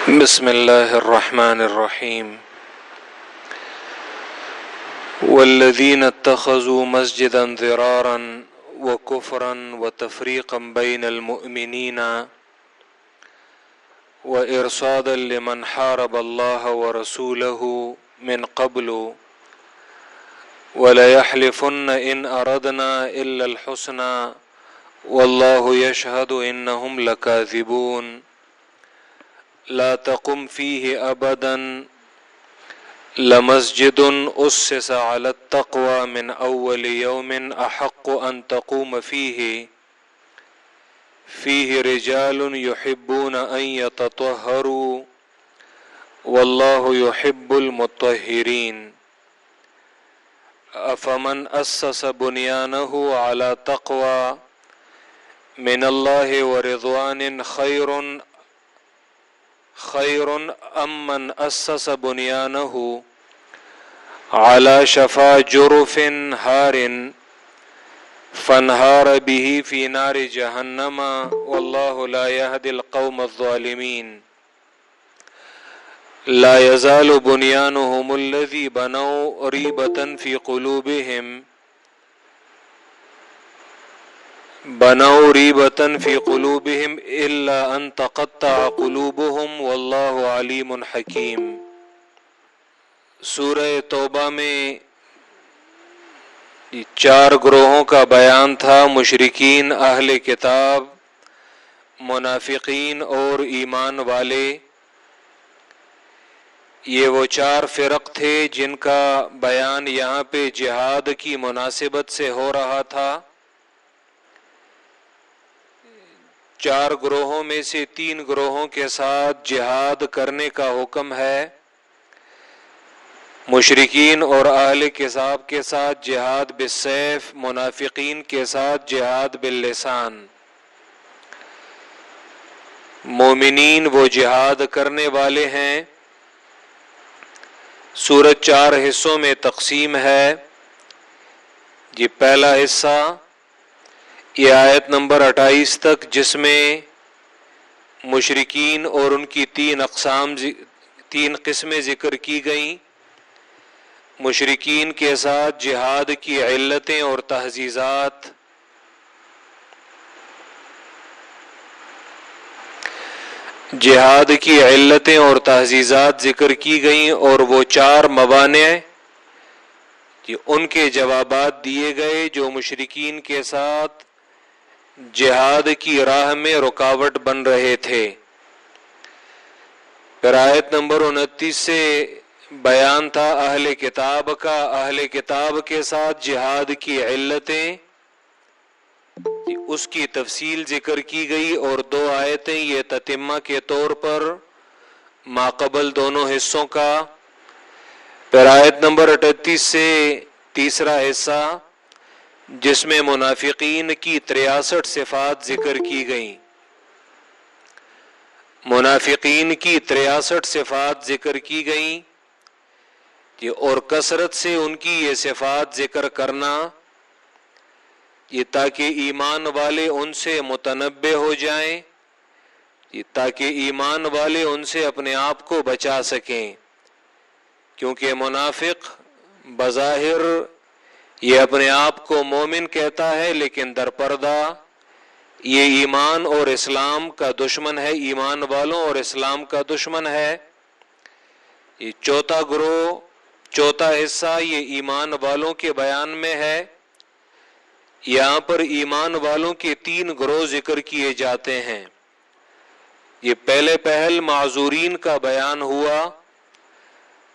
بسم اللہ الرحمن الرحیم والذین اتخذوا مسجدا ضرارا وکفرا وتفریقا بین المؤمنین وارصادا لمن حارب اللہ ورسولہ من قبل وليحلفن ان اردنا الا الحسنى واللہ یشہد انہم لکاذبون لا تقم فيه ابدا لمسجد اسس على التقوى من اول يوم احق ان تقوم فيه رجال يحبون ان يتطهروا والله يحب المطهرين افمن اسس بنيانه على تقوى من الله ورضوان خیر ام من اسس بنیانه على شفا جرف ہار فانہار به في نار جہنم واللہ لا يهدي القوم الظالمین لا يزال بنيانهم الذي بنوا ريبة في قلوبهم الا ان تقطع قلوبهم واللہ علیم حکیم۔ سورہ توبہ میں 4 گروہوں کا بیان تھا: مشرکین، اہل کتاب، منافقین اور ایمان والے۔ یہ وہ 4 فرق تھے جن کا بیان یہاں پہ جہاد کی مناسبت سے ہو رہا تھا۔ 4 گروہوں میں سے 3 گروہوں کے ساتھ جہاد کرنے کا حکم ہے۔ مشرکین اور اہل کتاب کے ساتھ جہاد بالسیف، منافقین کے ساتھ جہاد باللسان۔ مومنین وہ جہاد کرنے والے ہیں۔ سورۃ 4 حصوں میں تقسیم ہے۔ یہ پہلا حصہ یہ آیت نمبر 28 تک، جس میں مشرکین اور ان کی 3 قسمیں ذکر کی گئیں۔ مشرکین کے ساتھ جہاد کی علتیں اور تحزیزات، جہاد کی علتیں اور تحزیزات ذکر کی گئیں، اور وہ 4 موانع ان کے جوابات دیے گئے جو مشرکین کے ساتھ جہاد کی راہ میں رکاوٹ بن رہے تھے۔ پھر آیت نمبر 29 سے بیان تھا اہل کتاب کا۔ اہل کتاب کے ساتھ جہاد کی علتیں، اس کی تفصیل ذکر کی گئی، اور 2 آیتیں یہ تتمہ کے طور پر ماقبل دونوں حصوں کا۔ پھر آیت نمبر 38 سے تیسرا حصہ، جس میں منافقین کی 63 صفات ذکر کی گئیں۔ منافقین کی 63 صفات ذکر کی گئیں، اور کثرت سے ان کی یہ صفات ذکر کرنا، یہ تاکہ ایمان والے ان سے متنبہ ہو جائیں، تاکہ ایمان والے ان سے اپنے آپ کو بچا سکیں، کیونکہ منافق بظاہر یہ اپنے آپ کو مومن کہتا ہے، لیکن در پردہ یہ ایمان اور اسلام کا دشمن ہے، ایمان والوں اور اسلام کا دشمن ہے۔ یہ 4 گروہ، 4 حصہ یہ ایمان والوں کے بیان میں ہے۔ یہاں پر ایمان والوں کے 3 گروہ ذکر کیے جاتے ہیں۔ یہ پہل معذورین کا بیان ہوا،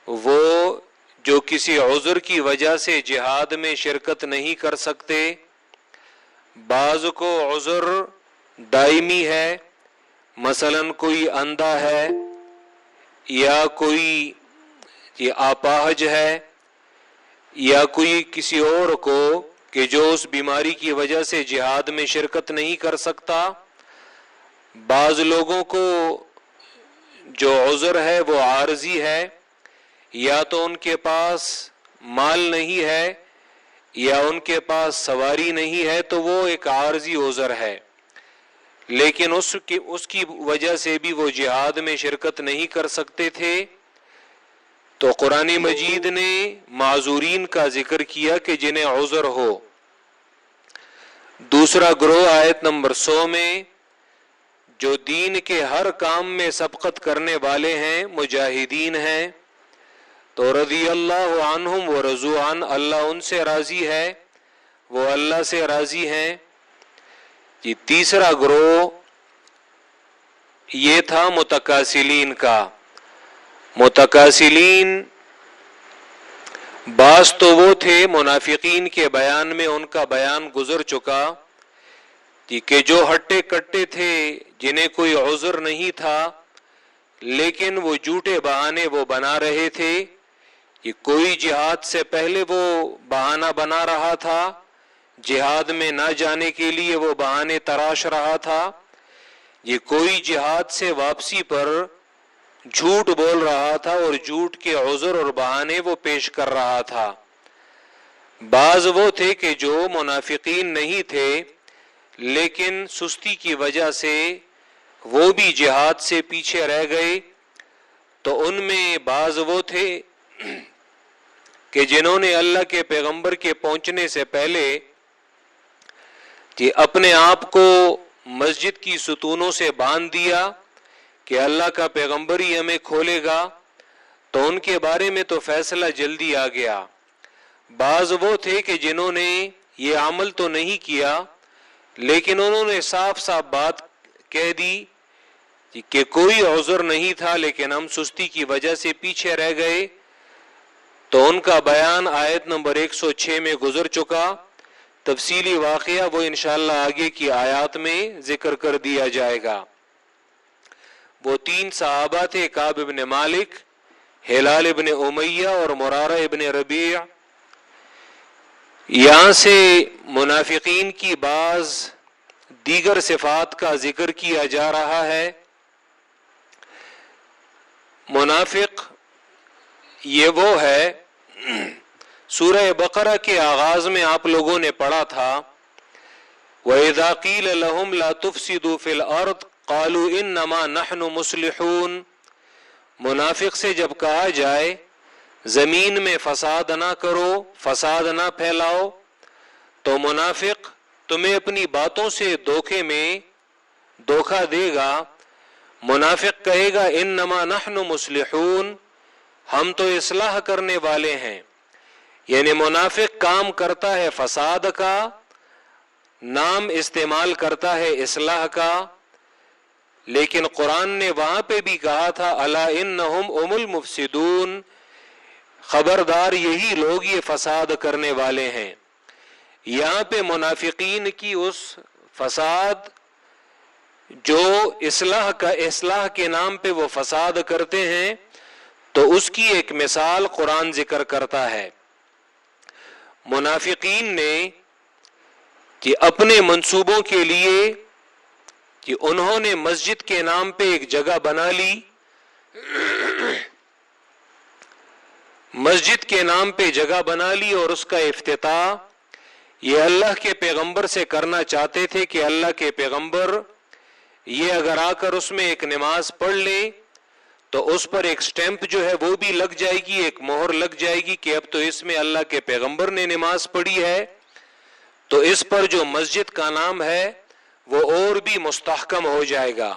وہ جو کسی عذر کی وجہ سے جہاد میں شرکت نہیں کر سکتے۔ بعض کو عذر دائمی ہے، مثلا کوئی اندھا ہے، یا کوئی آپاہج ہے، یا کوئی کسی اور کو کہ جو اس بیماری کی وجہ سے جہاد میں شرکت نہیں کر سکتا۔ بعض لوگوں کو جو عذر ہے وہ عارضی ہے، یا تو ان کے پاس مال نہیں ہے، یا ان کے پاس سواری نہیں ہے، تو وہ ایک عارضی عذر ہے۔ لیکن اس کی وجہ سے بھی وہ جہاد میں شرکت نہیں کر سکتے تھے، تو قرآن مجید نے معذورین کا ذکر کیا کہ جنہیں عذر ہو۔ دوسرا گروہ آیت نمبر 100 میں جو دین کے ہر کام میں سبقت کرنے والے ہیں، مجاہدین ہیں، تو رضی اللہ عنہم ورضوا عنہ، اللہ ان سے راضی ہے، وہ اللہ سے راضی ہیں۔ یہ تیسرا گروہ یہ تھا متکاسلین کا۔ متکاسلین بعض تو وہ تھے، منافقین کے بیان میں ان کا بیان گزر چکا کہ جو ہٹے کٹے تھے، جنہیں کوئی عذر نہیں تھا، لیکن وہ جھوٹے بہانے وہ بنا رہے تھے۔ کہ کوئی جہاد سے پہلے وہ بہانہ بنا رہا تھا، جہاد میں نہ جانے کے لیے وہ بہانے تراش رہا تھا، یہ کوئی جہاد سے واپسی پر جھوٹ بول رہا تھا اور جھوٹ کے عذر اور بہانے وہ پیش کر رہا تھا۔ بعض وہ تھے کہ جو منافقین نہیں تھے لیکن سستی کی وجہ سے وہ بھی جہاد سے پیچھے رہ گئے، تو ان میں بعض وہ تھے کہ جنہوں نے اللہ کے پیغمبر کے پہنچنے سے پہلے کہ اپنے آپ کو مسجد کی ستونوں سے باندھ دیا کہ اللہ کا پیغمبر ہی ہمیں کھولے گا، تو ان کے بارے میں تو فیصلہ جلدی آ گیا۔ بعض وہ تھے کہ جنہوں نے یہ عمل تو نہیں کیا لیکن انہوں نے صاف صاف بات کہہ دی کہ کوئی عذر نہیں تھا لیکن ہم سستی کی وجہ سے پیچھے رہ گئے، تو ان کا بیان آیت نمبر 106 میں گزر چکا۔ تفصیلی واقعہ وہ انشاءاللہ آگے کی آیات میں ذکر کر دیا جائے گا۔ وہ 3 صحابہ تھے، کعب ابن مالک، ہلال ابن امیہ اور مرارہ ابن ربیع۔ یہاں سے منافقین کی بعض دیگر صفات کا ذکر کیا جا رہا ہے۔ منافق یہ وہ ہے، سورہ بقرہ کے آغاز میں آپ لوگوں نے پڑھا تھا، وَإِذَا قِيلَ لَهُمْ لَا تُفْسِدُوا فِي الْأَرْضِ قَالُوا إِنَّمَا نَحْنُ مُصْلِحُونَ۔ منافق سے جب کہا جائے زمین میں فساد نہ کرو، فساد نہ پھیلاؤ، تو منافق تمہیں اپنی باتوں سے دھوکے میں دھوکہ دے گا۔ منافق کہے گا انما نحن مصلحون، ہم تو اصلاح کرنے والے ہیں۔ یعنی منافق کام کرتا ہے فساد کا، نام استعمال کرتا ہے اصلاح کا، لیکن قرآن نے وہاں پہ بھی کہا تھا الا انہم ام المفسدون، خبردار یہی لوگ یہ فساد کرنے والے ہیں۔ یہاں پہ منافقین کی اس فساد جو اصلاح کے نام پہ وہ فساد کرتے ہیں، تو اس کی ایک مثال قرآن ذکر کرتا ہے۔ منافقین نے کہ اپنے منصوبوں کے لیے کہ انہوں نے مسجد کے نام پہ ایک جگہ بنا لی، مسجد کے نام پہ جگہ بنا لی اور اس کا افتتاح یہ اللہ کے پیغمبر سے کرنا چاہتے تھے کہ اللہ کے پیغمبر یہ اگر آ کر اس میں ایک نماز پڑھ لے تو اس پر ایک سٹیمپ جو ہے وہ بھی لگ جائے گی، ایک مہر لگ جائے گی کہ اب تو اس میں اللہ کے پیغمبر نے نماز پڑھی ہے، تو اس پر جو مسجد کا نام ہے وہ اور بھی مستحکم ہو جائے گا۔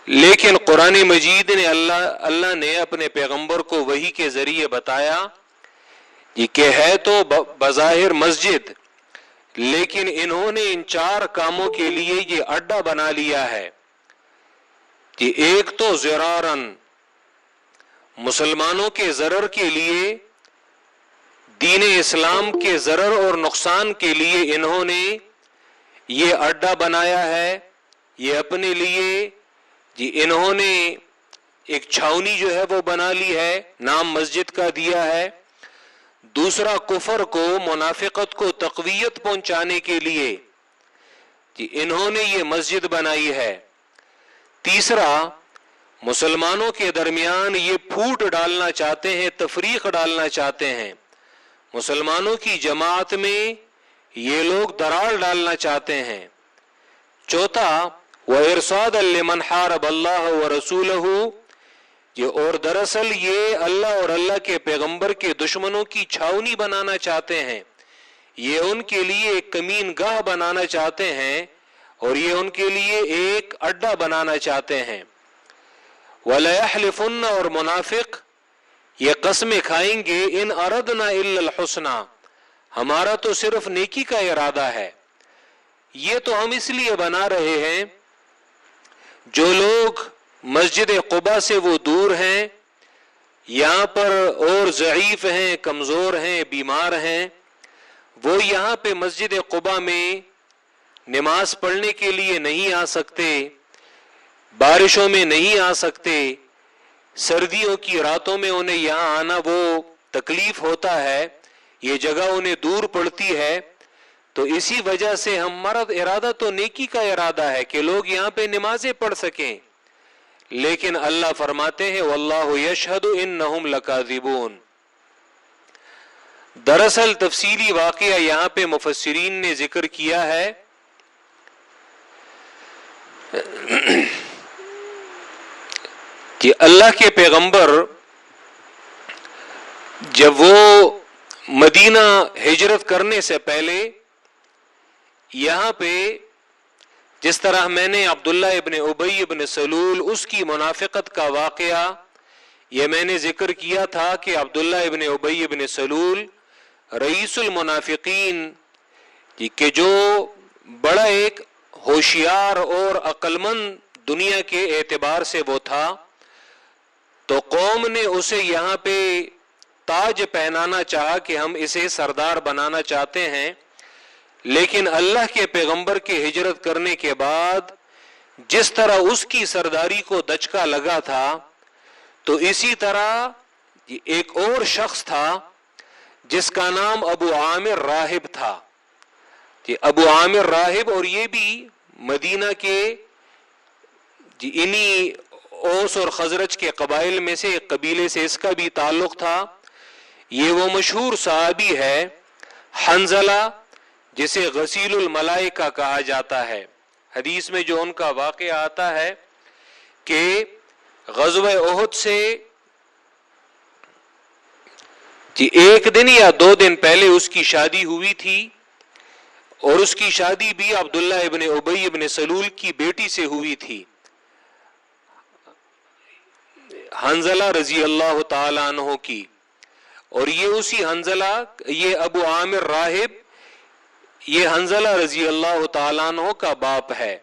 لیکن قرآن مجید نے اللہ نے اپنے پیغمبر کو وحی کے ذریعے بتایا یہ کہ ہے تو بظاہر مسجد، لیکن انہوں نے ان 4 کاموں کے لیے یہ اڈا بنا لیا ہے کہ ایک تو ضرارن، مسلمانوں کے ضرر کے لیے، دین اسلام کے ضرر اور نقصان کے لیے انہوں نے یہ اڈا بنایا ہے، یہ اپنے لیے انہوں نے ایک چھاونی جو ہے وہ بنا لی ہے، نام مسجد کا دیا ہے۔ دوسرا کفر کو، منافقت کو تقویت پہنچانے کے لیے انہوں نے یہ مسجد بنائی ہے۔ تیسرا مسلمانوں کے درمیان یہ پھوٹ ڈالنا چاہتے ہیں، تفریق ڈالنا چاہتے ہیں، مسلمانوں کی جماعت میں یہ لوگ دراڑ ڈالنا چاہتے ہیں. چوتھا وَإِرْصَادًا لِمَنْ حَارَبَ اللَّهَ وَرَسُولَهُ، یہ اور دراصل یہ اللہ اور اللہ کے پیغمبر کے دشمنوں کی چھاونی بنانا چاہتے ہیں، یہ ان کے لیے ایک کمین گاہ بنانا چاہتے ہیں اور یہ ان کے لیے ایک اڈا بنانا چاہتے ہیں. وَلَيَحْلِفُنَّ، اور منافق یہ قسمیں کھائیں گے، ان اردنا الا الحسنى، ہمارا تو صرف نیکی کا ارادہ ہے. یہ تو ہم اس لیے بنا رہے ہیں جو لوگ مسجد قباء سے وہ دور ہیں، یہاں پر اور ضعیف ہیں، کمزور ہیں، بیمار ہیں، وہ یہاں پہ مسجد قباء میں نماز پڑھنے کے لیے نہیں آ سکتے، بارشوں میں نہیں آ سکتے، سردیوں کی راتوں میں انہیں یہاں آنا وہ تکلیف ہوتا ہے، یہ جگہ انہیں دور پڑتی ہے. تو اسی وجہ سے ہمارا ارادہ تو نیکی کا ارادہ ہے کہ لوگ یہاں پہ نمازیں پڑھ سکیں، لیکن اللہ فرماتے ہیں واللہ یشہد انہم لکاذبون. دراصل تفصیلی واقعہ یہاں پہ مفسرین نے ذکر کیا ہے کہ اللہ کے پیغمبر جب وہ مدینہ ہجرت کرنے سے پہلے یہاں پہ جس طرح میں نے عبداللہ ابن ابی ابن سلول اس کی منافقت کا واقعہ یہ میں نے ذکر کیا تھا کہ عبداللہ ابن ابی ابن سلول رئیس المنافقین کہ جو بڑا ایک ہوشیار اور عقل مند دنیا کے اعتبار سے وہ تھا، تو قوم نے اسے یہاں پہ تاج پہنانا چاہا کہ ہم اسے سردار بنانا چاہتے ہیں، لیکن اللہ کے پیغمبر کے ہجرت کرنے کے بعد جس طرح اس کی سرداری کو دھچکا لگا تھا، تو اسی طرح ایک اور شخص تھا جس کا نام ابو عامر راہب تھا. ابو عامر راہب، اور یہ بھی مدینہ کے انہی اوس اور خزرج کے قبائل میں سے ایک قبیلے سے اس کا بھی تعلق تھا. یہ وہ مشہور صحابی ہے حنظلہ جسے غسیل الملائکہ کہا جاتا ہے. حدیث میں جو ان کا واقعہ آتا ہے کہ غزوہ احد سے ایک دن یا 2 دن پہلے اس کی شادی ہوئی تھی، اور اس کی شادی بھی عبداللہ ابن ابی ابن سلول کی بیٹی سے ہوئی تھی، حنظلہ رضی اللہ تعالی عنہ کی. اور یہ اسی حنظلہ، یہ ابو عامر راہب، یہ حنظلہ رضی اللہ تعالیٰ عنہ کا باپ ہے.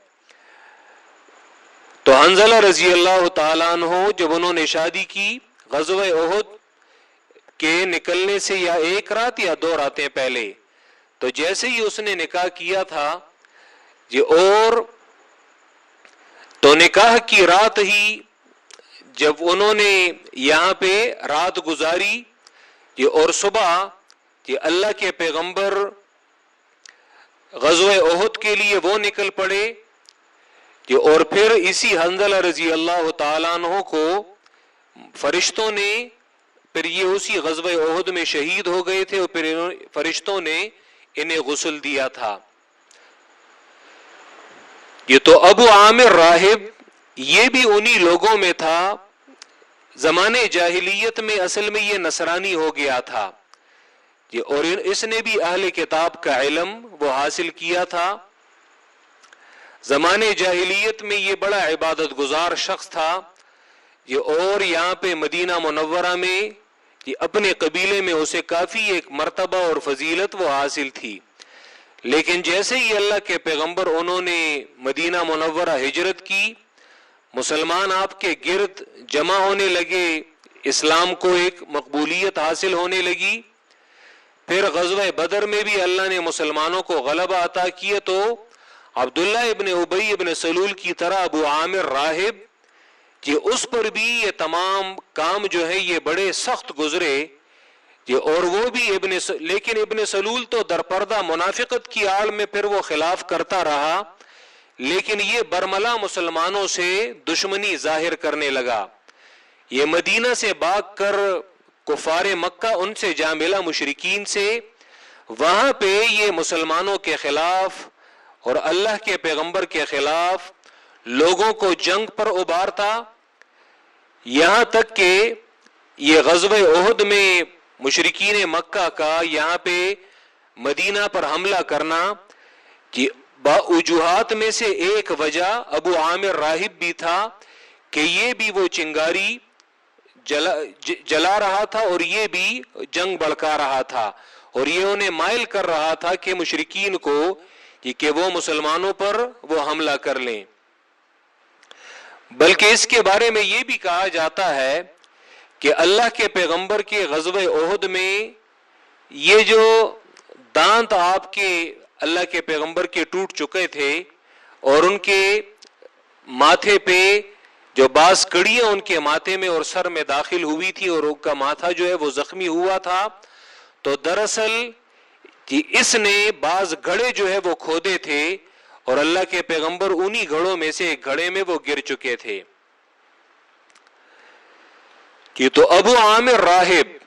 تو حنظلہ رضی اللہ تعالیٰ عنہ جب انہوں نے شادی کی غزوہ احد کے نکلنے سے یا 1 رات یا 2 راتیں پہلے، تو جیسے ہی اس نے نکاح کیا تھا اور تو نکاح کی رات ہی جب انہوں نے یہاں پہ رات گزاری اور صبح اللہ کے پیغمبر غزوہ احد کے لیے وہ نکل پڑے، اور پھر اسی حنظلہ رضی اللہ تعالیٰ عنہ کو فرشتوں نے، پھر یہ اسی غزوہ احد میں شہید ہو گئے تھے، اور پھر فرشتوں نے انہیں غسل دیا تھا. یہ تو ابو عامر راہب یہ بھی انہی لوگوں میں تھا، زمانے جاہلیت میں اصل میں یہ نصرانی ہو گیا تھا، اور اس نے بھی اہل کتاب کا علم وہ حاصل کیا تھا. زمانے جاہلیت میں یہ بڑا عبادت گزار شخص تھا، اور یہاں پہ مدینہ منورہ میں اپنے قبیلے میں اسے کافی ایک مرتبہ اور فضیلت وہ حاصل تھی. لیکن جیسے ہی اللہ کے پیغمبر انہوں نے مدینہ منورہ ہجرت کی، مسلمان آپ کے گرد جمع ہونے لگے، اسلام کو ایک مقبولیت حاصل ہونے لگی. پھر غزوہ بدر میں بھی اللہ نے مسلمانوں کو غلبہ عطا کیا، تو عبداللہ ابن ابی ابن سلول کی طرح ابو عامر راہب اس پر بھی یہ تمام کام جو ہے یہ بڑے سخت گزرے، اور وہ بھی لیکن ابن سلول تو درپردہ منافقت کی آڑ میں پھر وہ خلاف کرتا رہا، لیکن یہ برملا مسلمانوں سے دشمنی ظاہر کرنے لگا. یہ مدینہ سے بھاگ کر کفار مکہ ان سے جا ملا مشرکین سے، وہاں پہ یہ مسلمانوں کے خلاف اور اللہ کے پیغمبر کے خلاف لوگوں کو جنگ پر ابھارتا، یہاں تک کہ یہ غزوہ احد میں مشرکین مکہ کا یہاں پہ مدینہ پر حملہ کرنا، با وجوہات میں سے ایک وجہ ابو عامر راہب بھی تھا کہ یہ بھی وہ چنگاری جلا رہا تھا اور یہ بھی جنگ بڑھکا رہا تھا، اور یہ انہیں مائل کر رہا تھا کہ مشرکین کو کہ وہ مسلمانوں پر وہ حملہ کر لیں۔ بلکہ اس کے بارے میں یہ بھی کہا جاتا ہے کہ اللہ کے پیغمبر کے غزوہ احد میں یہ جو دانت آپ کے اللہ کے پیغمبر کے ٹوٹ چکے تھے اور ان کے ماتھے پہ جو بعض کڑیاں ان کے ماتھے میں اور سر میں داخل ہوئی تھی اور ان کا ماتھا جو ہے وہ زخمی ہوا تھا، تو دراصل اس نے بعض گھڑے جو ہے وہ کھودے تھے اور اللہ کے پیغمبر انہی گھڑوں میں سے ایک گھڑے میں وہ گر چکے تھے۔ کہ تو ابو عامر راہب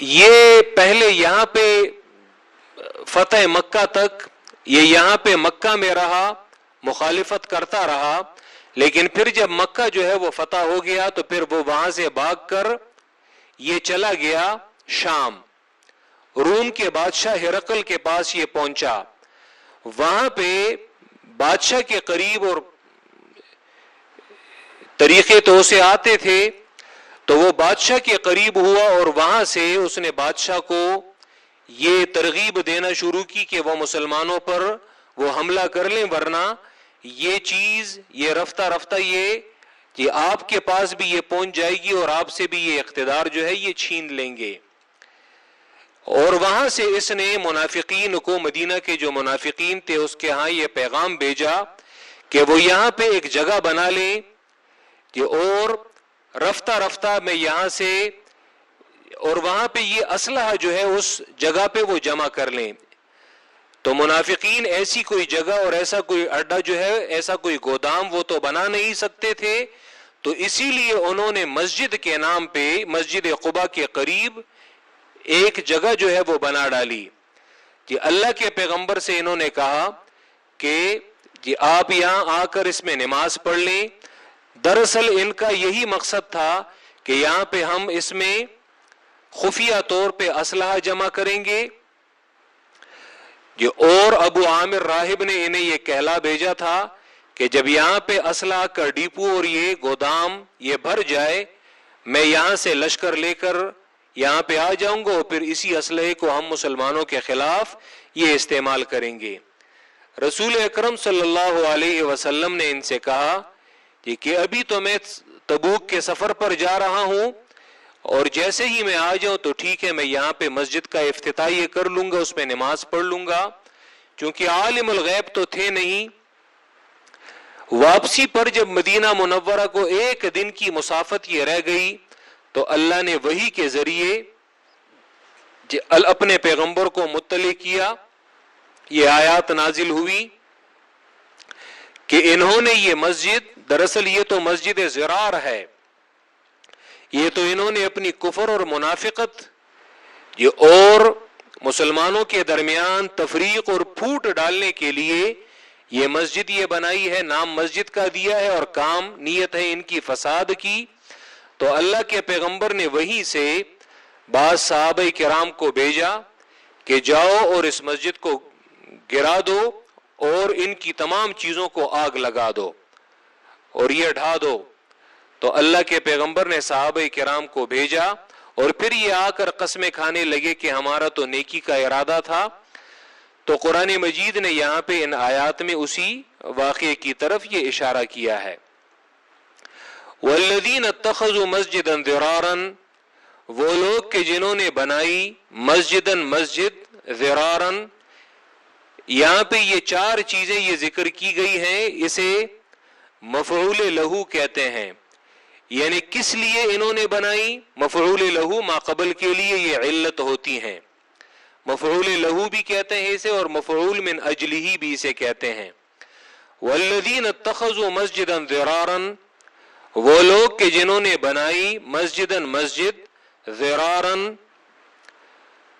یہ پہلے یہاں پہ فتح مکہ تک یہ یہاں پہ مکہ میں رہا، مخالفت کرتا رہا، لیکن پھر جب مکہ جو ہے وہ فتح ہو گیا تو پھر وہ وہاں سے بھاگ کر یہ چلا گیا شام، روم کے بادشاہ ہرقل کے پاس یہ پہنچا۔ وہاں پہ بادشاہ کے قریب اور طریقے تو اسے آتے تھے، تو وہ بادشاہ کے قریب ہوا اور وہاں سے اس نے بادشاہ کو یہ ترغیب دینا شروع کی کہ وہ مسلمانوں پر وہ حملہ کر لیں، ورنہ یہ چیز یہ رفتہ رفتہ یہ آپ کے پاس بھی یہ پہنچ جائے گی اور آپ سے بھی یہ اقتدار جو ہے یہ چھین لیں گے۔ اور وہاں سے اس نے منافقین کو، مدینہ کے جو منافقین تھے اس کے ہاں یہ پیغام بھیجا کہ وہ یہاں پہ ایک جگہ بنا لیں اور رفتہ رفتہ میں یہاں سے اور وہاں پہ یہ اسلحہ جو ہے اس جگہ پہ وہ جمع کر لیں۔ تو منافقین ایسی کوئی جگہ اور ایسا کوئی اڈا جو ہے، ایسا کوئی گودام وہ تو بنا نہیں سکتے تھے، تو اسی لیے انہوں نے مسجد کے نام پہ مسجد قباء کے قریب ایک جگہ جو ہے وہ بنا ڈالی۔ کہ اللہ کے پیغمبر سے انہوں نے کہا کہ آپ یہاں آ کر اس میں نماز پڑھ لیں۔ دراصل ان کا یہی مقصد تھا کہ یہاں پہ ہم اس میں خفیہ طور پہ اسلحہ جمع کریں گے، اور ابو عامر راہب نے انہیں یہ کہلا بھیجا تھا کہ جب یہاں پہ اسلحہ کا ڈیپو اور یہ گودام یہ بھر جائے، میں یہاں سے لشکر لے کر یہاں پہ آ جاؤں گا اور پھر اسی اسلحے کو ہم مسلمانوں کے خلاف یہ استعمال کریں گے۔ رسول اکرم صلی اللہ علیہ وسلم نے ان سے کہا کہ ابھی تو میں تبوک کے سفر پر جا رہا ہوں، اور جیسے ہی میں آ جاؤں تو ٹھیک ہے، میں یہاں پہ مسجد کا افتتاح یہ کر لوں گا، اس میں نماز پڑھ لوں گا، چونکہ عالم الغیب تو تھے نہیں۔ واپسی پر جب مدینہ منورہ کو ایک دن کی مسافت یہ رہ گئی تو اللہ نے وحی کے ذریعے اپنے پیغمبر کو مطلع کیا، یہ آیات نازل ہوئی کہ انہوں نے یہ مسجد، دراصل یہ تو مسجد زرار ہے، یہ تو انہوں نے اپنی کفر اور منافقت اور مسلمانوں کے درمیان تفریق اور پھوٹ ڈالنے کے لیے یہ مسجد یہ بنائی ہے، نام مسجد کا دیا ہے اور کام نیت ہے ان کی فساد کی۔ تو اللہ کے پیغمبر نے وہیں سے بعض صحابہ کرام کو بھیجا کہ جاؤ اور اس مسجد کو گرا دو اور ان کی تمام چیزوں کو آگ لگا دو اور یہ ڈھا دو۔ تو اللہ کے پیغمبر نے صحابہ کرام کو بھیجا اور پھر یہ آ کر قسمیں کھانے لگے کہ ہمارا تو نیکی کا ارادہ تھا۔ تو قرآن مجید نے یہاں پہ ان آیات میں اسی واقعے کی طرف یہ اشارہ کیا ہے۔ والذین اتخذوا مسجدا ضرارا، وہ لوگ کہ جنہوں نے بنائی مسجدا مسجد، ضرارا، یہاں پہ یہ چار چیزیں یہ ذکر کی گئی ہیں، اسے مفعول لہو کہتے ہیں۔ یعنی کس لیے انہوں نے بنائی؟ مفعول لہو ما قبل کے لیے یہ علت ہوتی ہیں، مفعول لہو بھی کہتے ہیں اسے اور مفعول من اجلہ بھی اسے کہتے ہیں۔ والذین اتخذوا مسجدا ضرارا، وہ لوگ کہ جنہوں نے بنائی مسجدا مسجد، ضرارا،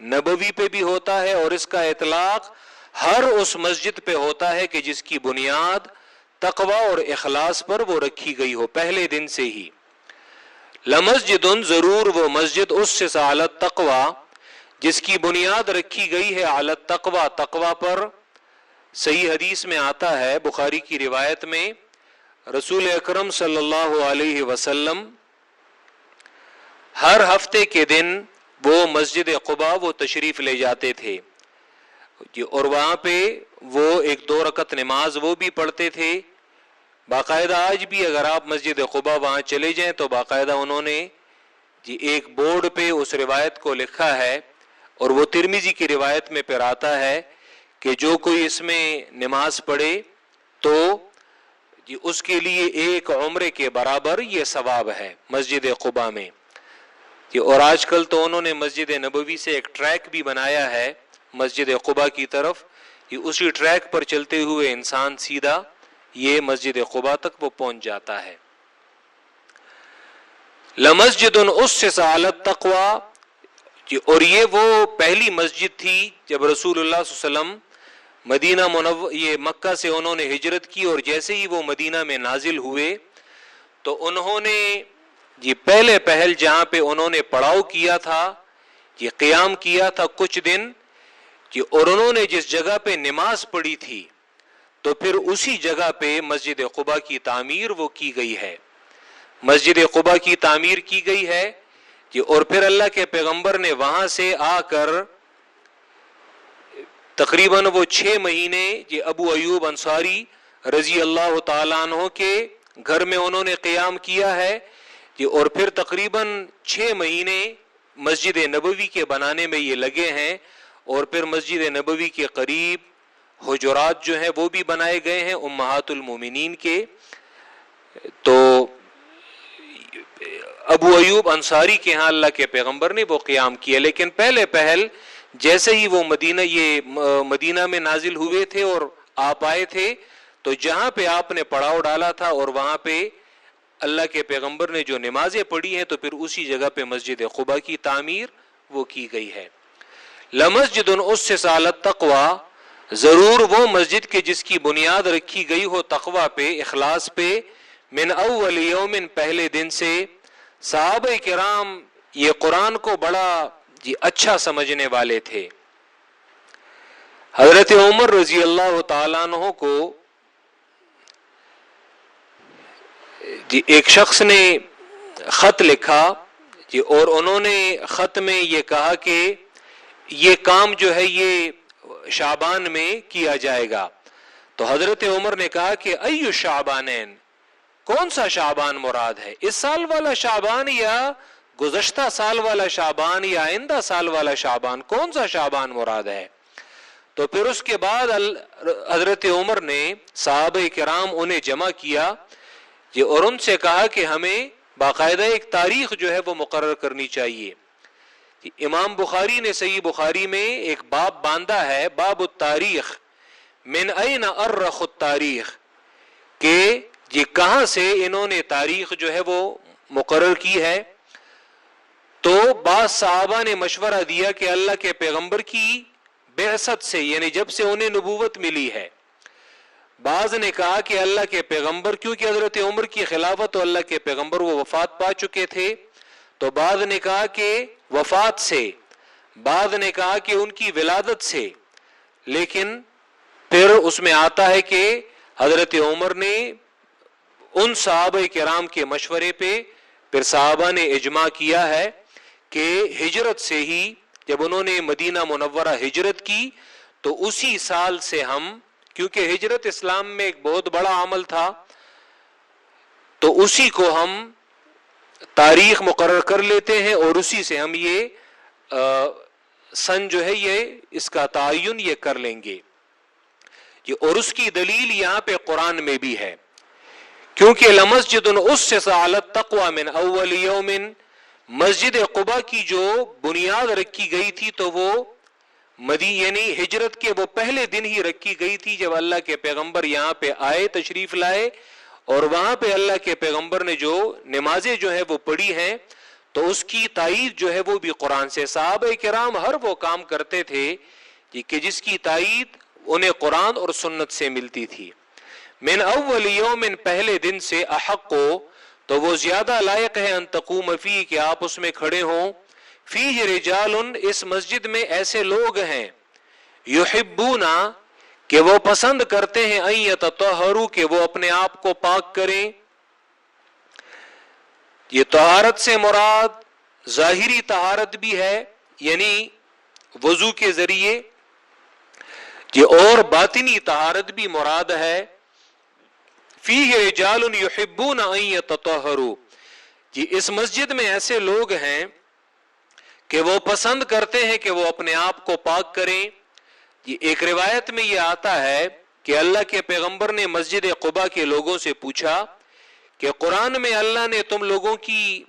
نبوی پہ بھی ہوتا ہے اور اس کا اطلاق ہر اس مسجد پہ ہوتا ہے کہ جس کی بنیاد تقوی اور اخلاص پر وہ رکھی گئی ہو پہلے دن سے ہی. لمسجد، ضرور وہ مسجد اسس علی التقوی جس کی بنیاد رکھی گئی ہے علی التقوی، تقوی پر. صحیح حدیث میں آتا ہے، بخاری کی روایت میں، رسول اکرم صلی اللہ علیہ وسلم ہر ہفتے کے دن وہ مسجد قباء وہ تشریف لے جاتے تھے اور وہاں پہ وہ 1-2 رکعت نماز وہ بھی پڑھتے تھے. باقاعدہ آج بھی اگر آپ مسجد قباء وہاں چلے جائیں تو باقاعدہ انہوں نے ایک بورڈ پہ اس روایت کو لکھا ہے، اور وہ ترمذی کی روایت میں پھر آتا ہے کہ جو کوئی اس میں نماز پڑھے تو اس کے لیے 1 عمرے کے برابر یہ ثواب ہے مسجد قباء میں. اور آج کل تو انہوں نے مسجد نبوی سے ایک ٹریک بھی بنایا ہے مسجد قباء کی طرف، اسی ٹریک پر چلتے ہوئے انسان سیدھا یہ مسجد قباء تک وہ پہنچ جاتا ہے. لمسجد اسس علی التقوی، اور یہ وہ پہلی مسجد تھی جب رسول اللہ صلی اللہ علیہ وسلم مدینہ یہ مکہ سے انہوں نے ہجرت کی، اور جیسے ہی وہ مدینہ میں نازل ہوئے تو انہوں نے پہلے پہل جہاں پہ انہوں نے پڑاؤ کیا تھا، یہ قیام کیا تھا کچھ دن، اور انہوں نے جس جگہ پہ نماز پڑھی تھی تو پھر اسی جگہ پہ مسجد قباء کی تعمیر وہ کی گئی ہے. مسجد قباء کی تعمیر کی گئی ہے اور پھر اللہ کے پیغمبر نے وہاں سے آ کر تقریباً وہ 6 مہینے ابو ایوب انصاری رضی اللہ تعالیٰ عنہ کے گھر میں انہوں نے قیام کیا ہے، اور پھر تقریباً 6 مہینے مسجد نبوی کے بنانے میں یہ لگے ہیں، اور پھر مسجد نبوی کے قریب حجرات جو ہیں وہ بھی بنائے گئے ہیں امہات المومنین کے. تو ابو ایوب انصاری کے ہاں اللہ کے پیغمبر نے وہ قیام کیا، لیکن پہلے پہل جیسے ہی وہ مدینہ میں نازل ہوئے تھے اور آپ آئے تھے تو جہاں پہ آپ نے پڑاؤ ڈالا تھا اور وہاں پہ اللہ کے پیغمبر نے جو نمازیں پڑھی ہیں تو پھر اسی جگہ پہ مسجد قباء کی تعمیر وہ کی گئی ہے. لمسجد اسس علی التقوی، ضرور وہ مسجد کے جس کی بنیاد رکھی گئی ہو تقوی پہ، اخلاص پہ، من اول یوم، پہلے دن سے. صحابہ کرام یہ قرآن کو بڑا اچھا سمجھنے والے تھے. حضرت عمر رضی اللہ تعالیٰ عنہ کو ایک شخص نے خط لکھا اور انہوں نے خط میں یہ کہا کہ یہ کام جو ہے یہ شعبان میں کیا جائے گا. تو حضرت عمر نے کہا کہ ایو شعبانین، کون سا شعبان مراد ہے، اس سال والا شعبان یا گزشتہ سال والا شعبان یا آئندہ سال والا شعبان، کون سا شعبان مراد ہے؟ تو پھر اس کے بعد حضرت عمر نے صحابہ کرام انہیں جمع کیا اور ان سے کہا کہ ہمیں باقاعدہ ایک تاریخ جو ہے وہ مقرر کرنی چاہیے. امام بخاری نے صحیح بخاری میں ایک باب باندھا ہے، باب التاریخ، من این ارخ التاریخ، کہ یہ کہاں سے انہوں نے تاریخ جو ہے وہ مقرر کی ہے. تو بعض صحابہ نے مشورہ دیا کہ اللہ کے پیغمبر کی بعثت سے، یعنی جب سے انہیں نبوت ملی ہے. بعض نے کہا کہ اللہ کے پیغمبر، کیونکہ حضرت عمر کی خلافت و اللہ کے پیغمبر وہ وفات پا چکے تھے، تو بعض نے کہا کہ وفات سے، بعض نے کہا کہ ان کی ولادت سے. لیکن پھر اس میں آتا ہے کہ حضرت عمر نے ان صحابہ کرام کے مشورے پہ پھر صحابہ نے اجماع کیا ہے کہ ہجرت سے ہی، جب انہوں نے مدینہ منورہ ہجرت کی تو اسی سال سے ہم، کیونکہ ہجرت اسلام میں ایک بہت بڑا عمل تھا، تو اسی کو ہم تاریخ مقرر کر لیتے ہیں اور اسی سے ہم یہ سن جو ہے یہ اس کا تعین یہ کر لیں گے. اور اس کی دلیل یہاں پہ قرآن میں بھی ہے، کیونکہ لمسجد اسس علی التقوی من اول یوم، مسجد قباء کی جو بنیاد رکھی گئی تھی تو وہ یعنی ہجرت کے وہ پہلے دن ہی رکھی گئی تھی جب اللہ کے پیغمبر یہاں پہ آئے، تشریف لائے، اور وہاں پہ اللہ کے پیغمبر نے جو نمازیں جو ہے وہ پڑھی ہیں تو اس کی تائید جو ہے وہ بھی قرآن سے. صحابہ کرام ہر وہ کام کرتے تھے کہ جس کی تائید انہیں قرآن اور سنت سے ملتی تھی. من اول یوم، پہلے دن سے، احق کو، تو وہ زیادہ لائق ہے، ان تقوم فی، کہ آپ اس میں کھڑے ہوں، فیہ رجال، اس مسجد میں ایسے لوگ ہیں، یحبون، کہ وہ پسند کرتے ہیں، ان یتطہروا، کہ وہ اپنے آپ کو پاک کریں. یہ طہارت سے مراد ظاہری طہارت بھی ہے، یعنی وضو کے ذریعے، یہ اور باطنی طہارت بھی مراد ہے. فیہ رجال یحبون ان یتطہروا، جی اس مسجد میں ایسے لوگ ہیں کہ وہ پسند کرتے ہیں کہ وہ اپنے آپ کو پاک کریں. یہ ایک روایت میں یہ آتا ہے کہ اللہ کے پیغمبر نے مسجد قباء کے لوگوں سے پوچھا کہ قرآن میں اللہ نے تم لوگوں کی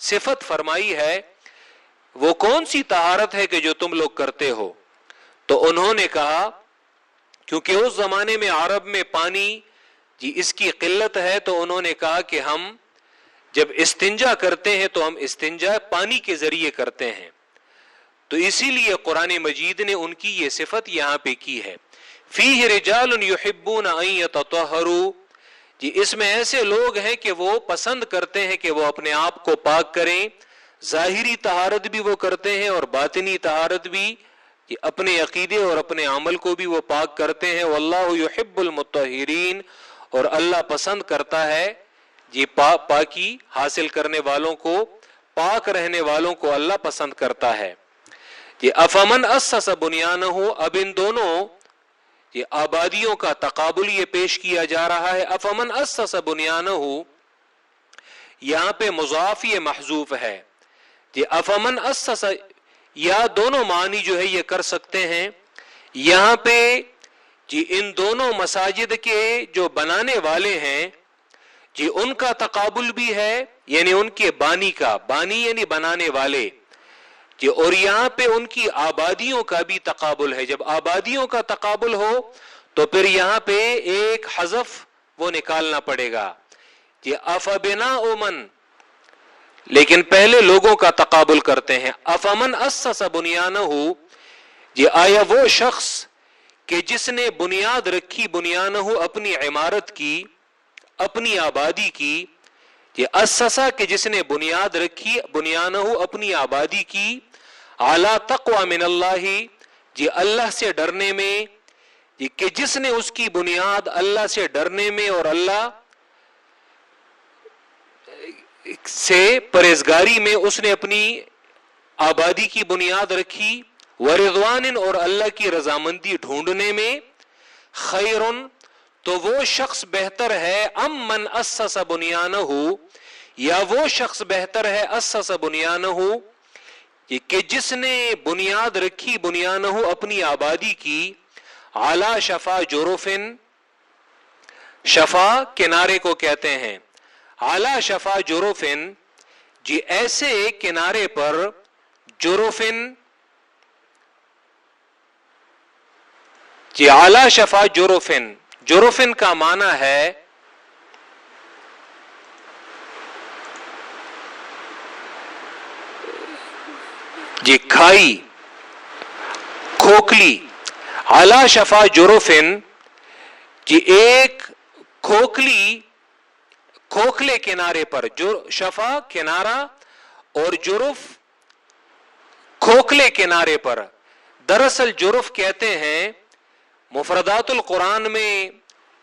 صفت فرمائی ہے، وہ کون سی طہارت ہے کہ جو تم لوگ کرتے ہو؟ تو انہوں نے کہا، کیونکہ اس زمانے میں عرب میں پانی جی اس کی قلت ہے، تو انہوں نے کہا کہ ہم جب استنجا کرتے ہیں تو ہم استنجا پانی کے ذریعے کرتے ہیں. تو اسی لیے قرآن مجید نے ان کی یہ صفت یہاں پہ کی ہے. فیہ رجال یحبون ان یتطہروا، جی اس میں ایسے لوگ ہیں کہ وہ پسند کرتے ہیں کہ وہ اپنے آپ کو پاک کریں. ظاہری طہارت بھی وہ کرتے ہیں اور باطنی طہارت بھی، کہ اپنے عقیدے اور اپنے عمل کو بھی وہ پاک کرتے ہیں. واللہ یحب المطہرین، اور اللہ پسند کرتا ہے جی پاکی حاصل کرنے والوں کو، پاک رہنے والوں کو اللہ پسند کرتا ہے. یہ افمن اسس بنیانہ، اب ان دونوں یہ آبادیوں کا تقابل یہ پیش کیا جا رہا ہے. افمن اسس بنیانہ، یہاں پہ مضاف یہ محذوف ہے. یہ افمن اسس، یا دونوں معنی جو ہے یہ کر سکتے ہیں. یہاں پہ جی ان دونوں مساجد کے جو بنانے والے ہیں جی ان کا تقابل بھی ہے، یعنی ان کے بانی کا، بانی یعنی بنانے والے جی، اور یہاں پہ ان کی آبادیوں کا بھی تقابل ہے. جب آبادیوں کا تقابل ہو تو پھر یہاں پہ ایک حذف وہ نکالنا پڑے گا جی، افبناء من، لیکن پہلے لوگوں کا تقابل کرتے ہیں. افمن اسس بنیانہ، جی آیا وہ شخص کہ جس نے بنیاد رکھی، بنیانہ اپنی عمارت کی، اپنی آبادی کی، یہ اسسا کہ جس نے بنیاد رکھی، بنیانہ اپنی آبادی کی، اعلی تقوی من اللہ، جی اللہ سے ڈرنے میں، جی کہ جس نے اس کی بنیاد اللہ سے ڈرنے میں اور اللہ سے پرہیزگاری میں اس نے اپنی آبادی کی بنیاد رکھی. ورضوان، اور اللہ کی رضامندی ڈھونڈنے میں. خیرن، تو وہ شخص بہتر ہے، ام من اسس بنیانہ، یا وہ شخص بہتر ہے اسس بنیانہ، کہ جس نے بنیاد رکھی، بنیانہ اپنی آبادی کی، علی شفا جرفن، شفا کنارے کو کہتے ہیں، علی شفا جرفن، جی ایسے کنارے پر، جرفن جی علی شفا جرفن، جرفن کا معنی ہے جی کھائی، کھوکھلی. علی شفا جرفن، جی ایک کھوکھلی، کھوکھلے کنارے پر. جو شفا کنارہ اور جرف کھوکھلے کنارے پر. دراصل جرف کہتے ہیں، مفردات القرآن میں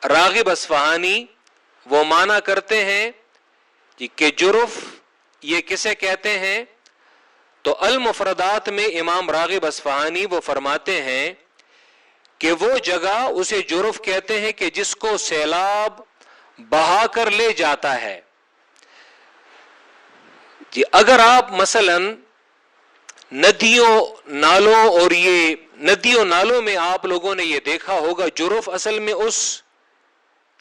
راغب اصفہانی وہ معنی کرتے ہیں کہ جرف یہ کسے کہتے ہیں. تو المفردات میں امام راغب اصفہانی وہ فرماتے ہیں کہ وہ جگہ اسے جرف کہتے ہیں کہ جس کو سیلاب بہا کر لے جاتا ہے. جی اگر آپ مثلا ندیوں نالوں، اور یہ ندیوں نالوں میں آپ لوگوں نے یہ دیکھا ہوگا، جرف اصل میں اس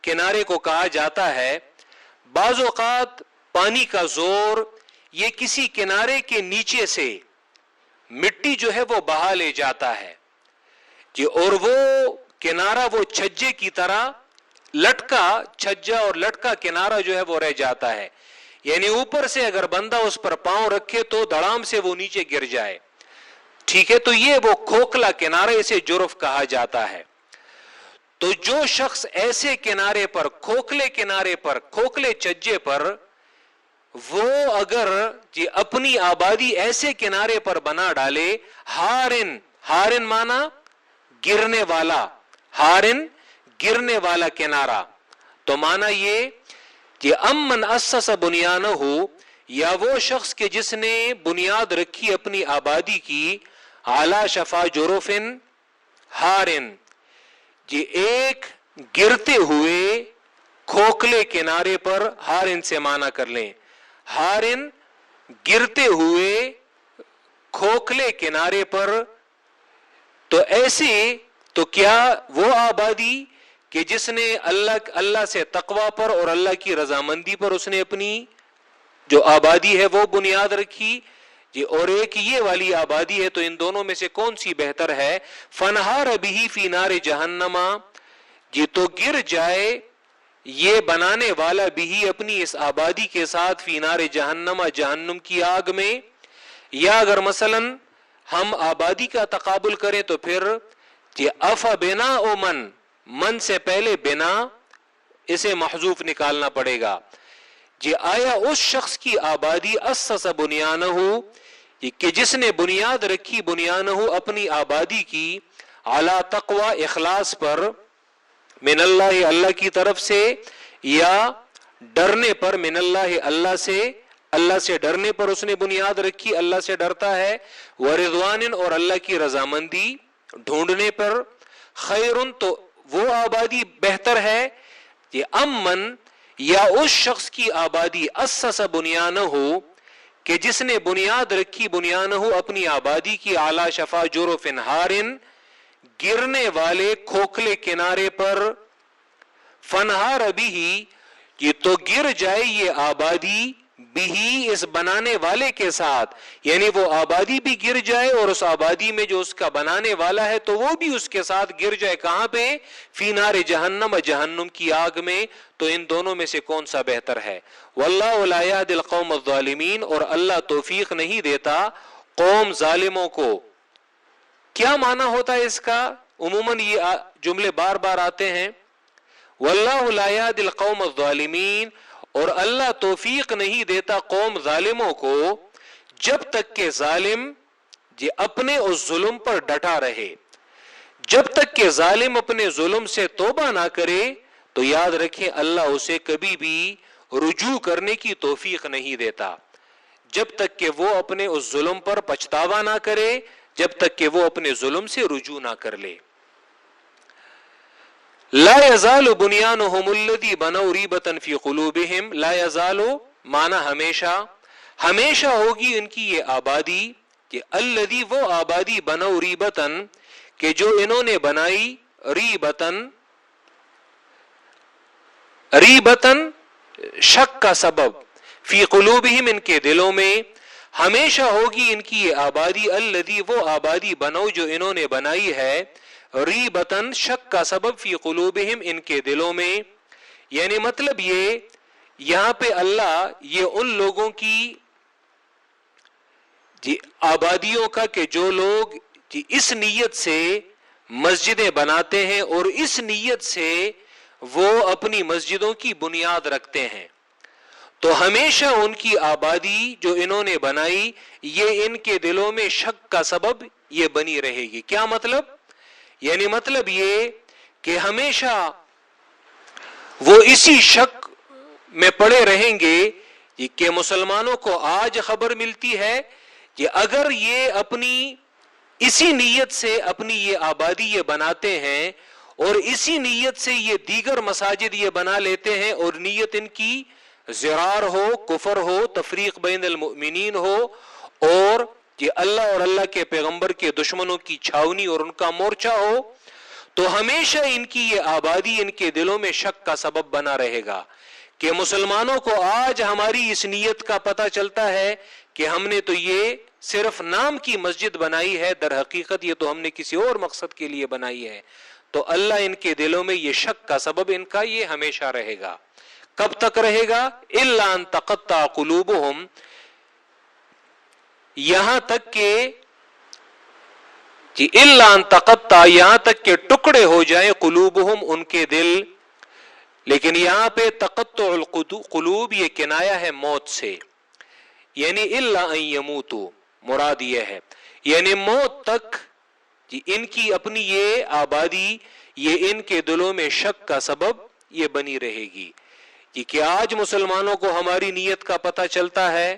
کنارے کو کہا جاتا ہے. بعض اوقات پانی کا زور یہ کسی کنارے کے نیچے سے مٹی جو ہے وہ بہا لے جاتا ہے جی، اور وہ کنارہ وہ چھجے کی طرح لٹکا، چھجا اور لٹکا کنارہ جو ہے وہ رہ جاتا ہے. یعنی اوپر سے اگر بندہ اس پر پاؤں رکھے تو دڑام سے وہ نیچے گر جائے. ٹھیک ہے, تو یہ وہ کھوکھلا کنارہ, اسے جرف کہا جاتا ہے. تو جو شخص ایسے کنارے پر, کھوکھلے کنارے پر, کھوکھلے چجے پر, وہ اگر اپنی آبادی ایسے کنارے پر بنا ڈالے, ہارن, ہارن مانا گرنے والا, ہارن گرنے والا کنارہ, تو مانا یہ کہ امن اسس بنیانہ ہو, یا وہ شخص کے جس نے بنیاد رکھی اپنی آبادی کی, اعلی شفا جرفن ہارن, یہ ایک گرتے ہوئے کھوکھلے کنارے پر, ہارن سے مانا کر لیں, ہارن گرتے ہوئے کھوکھلے کنارے پر. تو ایسی تو کیا وہ آبادی کہ جس نے اللہ سے تقوی پر اور اللہ کی رضامندی پر اس نے اپنی جو آبادی ہے وہ بنیاد رکھی, جی, اور ایک یہ والی آبادی ہے, تو ان دونوں میں سے کون سی بہتر ہے؟ فنہار بہ فی نار جہنم, جی, تو گر جائے یہ بنانے والا بھی اپنی اس آبادی کے ساتھ فی نار جہنم, جہنم کی آگ میں. یا اگر مثلا ہم آبادی کا تقابل کریں تو پھر افا بنا او من سے پہلے بنا, اسے محذوف نکالنا پڑے گا. جی, آیا اس شخص کی آبادی اسس بنیانہ ہو, کہ جس نے بنیاد رکھی بنیانہ ہو اپنی آبادی کی, اعلی تقوی اخلاص پر, من اللہ اللہ کی طرف سے, یا ڈرنے پر, من اللہ اللہ سے ڈرنے پر اس نے بنیاد رکھی, اللہ سے ڈرتا ہے, ورضوان اور اللہ کی رضامندی ڈھونڈنے پر, خیرن تو وہ آبادی بہتر ہے, یہ امن یا اس شخص کی آبادی اسس بنیانہ ہو کہ جس نے بنیاد رکھی بنیانہ ہو اپنی آبادی کی, اعلی شفا جرف ہارن گرنے والے کھوکھلے کنارے پر, فنہار بھی, یہ تو گر جائے یہ آبادی بھی اس بنانے والے کے ساتھ, یعنی وہ آبادی بھی گر جائے اور اس آبادی میں جو اس کا بنانے والا ہے تو وہ بھی اس کے ساتھ گر جائے. کہاں پہ؟ فی نار جہنم, جہنم کی آگ میں. تو ان دونوں میں سے کون سا بہتر ہے؟ واللہ لا یہدی القوم الظالمین, اور اللہ توفیق نہیں دیتا قوم ظالموں کو. کیا معنی ہوتا ہے اس کا؟ عموماً یہ جملے بار بار آتے ہیں, واللہ لا یہدی القوم الظالمین, اور اللہ توفیق نہیں دیتا قوم ظالموں کو, جب تک کہ ظالم اپنے اس ظلم پر ڈٹا رہے. جب تک کہ ظالم اپنے ظلم سے توبہ نہ کرے تو یاد رکھیں اللہ اسے کبھی بھی رجوع کرنے کی توفیق نہیں دیتا. جب تک کہ وہ اپنے اس ظلم پر پچھتاوا نہ کرے, جب تک کہ وہ اپنے ظلم سے رجوع نہ کر لے. لا یزال بنیانہم الذی بنوا ریبۃ فی قلوبہم, لا یزال مانا ہمیشہ, ہمیشہ ہوگی ان کی یہ آبادی, کہ الذی وہ آبادی بنوا ریبۃ کہ جو انہوں نے بنائی, ریبتن شک کا سبب, فی قلوبہم ان کے دلوں میں, ہمیشہ ہوگی ان کی یہ آبادی, الذی وہ آبادی بنو جو انہوں نے بنائی ہے, ریبتن شک کا سبب, فی قلوبہم ان کے دلوں میں. یعنی مطلب یہ یہاں پہ اللہ یہ ان لوگوں کی آبادیوں کا کہ جو لوگ اس نیت سے مسجدیں بناتے ہیں اور اس نیت سے وہ اپنی مسجدوں کی بنیاد رکھتے ہیں, تو ہمیشہ ان کی آبادی جو انہوں نے بنائی یہ ان کے دلوں میں شک کا سبب یہ بنی رہے گی. کیا مطلب؟ یعنی مطلب یہ کہ ہمیشہ وہ اسی شک میں پڑے رہیں گے کہ مسلمانوں کو آج خبر ملتی ہے کہ اگر یہ اپنی اسی نیت سے اپنی یہ آبادی یہ بناتے ہیں اور اسی نیت سے یہ دیگر مساجد یہ بنا لیتے ہیں, اور نیت ان کی زرار ہو, کفر ہو, تفریق بین المؤمنین ہو, اور یہ اللہ اور اللہ کے پیغمبر کے دشمنوں کی چھاونی اور ان کا مورچہ ہو, تو ہمیشہ ان کی یہ آبادی ان کے دلوں میں شک کا سبب بنا رہے گا کہ مسلمانوں کو آج ہماری اس نیت کا پتہ چلتا ہے کہ ہم نے تو یہ صرف نام کی مسجد بنائی ہے, در حقیقت یہ تو ہم نے کسی اور مقصد کے لیے بنائی ہے. تو اللہ ان کے دلوں میں یہ شک کا سبب ان کا یہ ہمیشہ رہے گا. کب تک رہے گا؟ الا ان تقطع قلوبہم، یہاں تک کہ الا ان تقطع، یہاں تک کہ ٹکڑے ہو جائیں، قلوبہم، ان کے دل. لیکن یہاں پہ تقطع القلوب یہ کنایہ ہے موت سے، یعنی الا ان یموتوا، مراد یہ ہے یعنی موت تک ان کی اپنی یہ آبادی، یہ ان کے دلوں میں شک کا سبب یہ بنی رہے گی. کہ آج مسلمانوں کو ہماری نیت کا پتہ چلتا ہے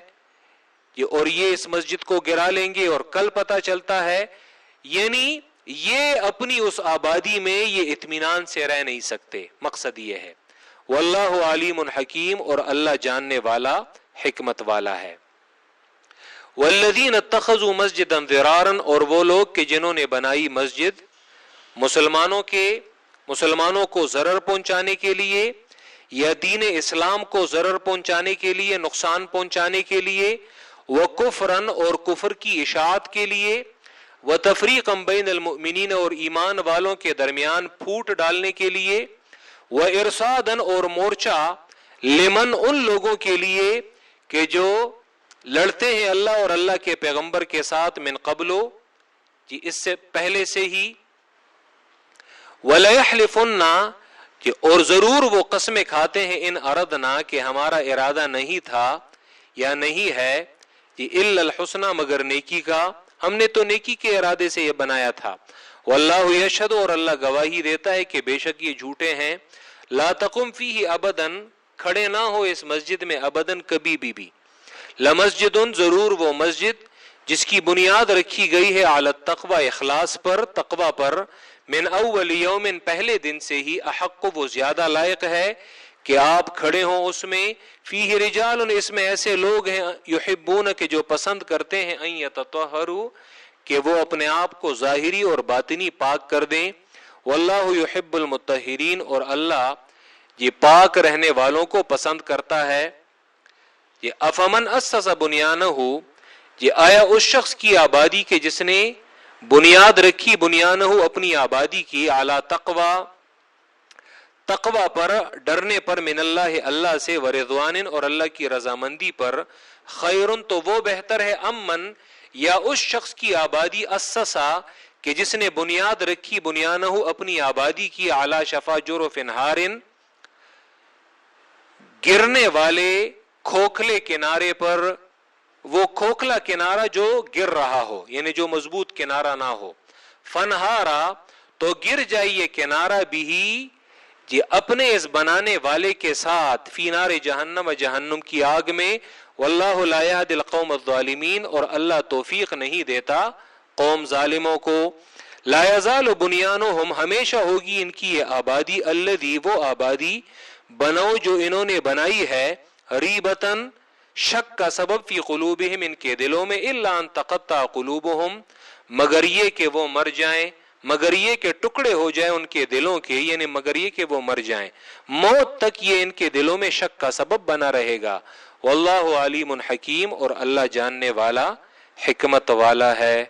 اور یہ اس مسجد کو گرا لیں گے، اور کل پتہ چلتا ہے، یعنی یہ اپنی اس آبادی میں یہ اطمینان سے رہ نہیں سکتے. مقصد یہ ہے واللہ علیم حکیم، اور اللہ جاننے والا حکمت والا ہے. والذین اتخذوا مسجدا ضرارا، اور وہ لوگ کہ جنہوں نے بنائی مسجد مسلمانوں کو ضرر پہنچانے کے لیے، یا دین اسلام کو ضرر پہنچانے کے لیے، نقصان پہنچانے کے لیے، وکفرن، اور کفر کی اشاعت کے لیے، وتفریقا بین المؤمنین، اور ایمان والوں کے درمیان پھوٹ ڈالنے کے لیے، وارصادا، اور مورچہ، لمن، ان لوگوں کے لیے کہ جو لڑتے ہیں اللہ اور اللہ کے پیغمبر کے ساتھ، من قبلو، اس سے پہلے سے ہی، وَلَيَحْلِفُنَّ، اور ضرور وہ قسمیں کھاتے ہیں، ان اردنا، کہ ہمارا ارادہ نہیں تھا یا نہیں ہے، الا الحسنى، مگر نیکی کا، ہم نے تو نیکی کے ارادے سے یہ بنایا تھا. واللہ یشہد، اور اللہ گواہی دیتا ہے کہ بے شک یہ جھوٹے ہیں. لا تقم فیہ ابدا، کھڑے نہ ہو اس مسجد میں ابداً، کبھی بھی. لمسجد، ضرور وہ مسجد جس کی بنیاد رکھی گئی ہے علی التقوی، اخلاص پر، تقوی پر، من اول یوم، پہلے دن سے ہی، احق، وہ زیادہ لائق ہے کہ آپ کھڑے ہوں اس میں. فیہ رجال، اس میں ایسے لوگ ہیں، یحبون، کہ جو پسند کرتے ہیں، ان یتطہروا، کہ وہ اپنے آپ کو ظاہری اور باطنی پاک کر دیں. واللہ یحب المطہرین، اور اللہ یہ پاک رہنے والوں کو پسند کرتا ہے. یہ افمن اسس بنیانہ، یہ آیا اس شخص کی آبادی کے جس نے بنیاد رکھی، بنیانہ، اپنی آبادی کی، اعلی تقوی پر، ڈرنے پر، من اللہ، اللہ سے، ورضوان، اور اللہ کی رضامندی پر، خیرن، تو وہ بہتر ہے، امن، یا اس شخص کی آبادی، اسسا، کہ جس نے بنیاد رکھی، بنیانہ، اپنی آبادی کی، اعلی شفا جرف نہار، گرنے والے کھوکھلے کنارے پر، وہ کھوکھلا کنارہ جو گر رہا ہو، یعنی جو مضبوط کنارہ نہ ہو. فنہارا، تو گر جائیے کنارہ بھی، جی اپنے اس بنانے والے کے ساتھ، فی نار جہنم، جہنم کی آگ میں. واللہ لا یہدی القوم الظالمین، اور اللہ توفیق نہیں دیتا قوم ظالموں کو. لا یزال بنیانہم، ہمیشہ ہوگی ان کی یہ آبادی، الذی، وہ آبادی، بنو، جو انہوں نے بنائی ہے، ریبتن، شک کا سبب، فی قلوبہم، ان کے دلوں میں، الا ان تقطع قلوبہم، مگر یہ کہ وہ مر جائیں، مگر یہ کہ ٹکڑے ہو جائیں ان کے دلوں کے، یعنی مگر یہ کہ وہ مر جائیں، موت تک یہ ان کے دلوں میں شک کا سبب بنا رہے گا. واللہ علیم حکیم، اور اللہ جاننے والا، حکمت والا ہے.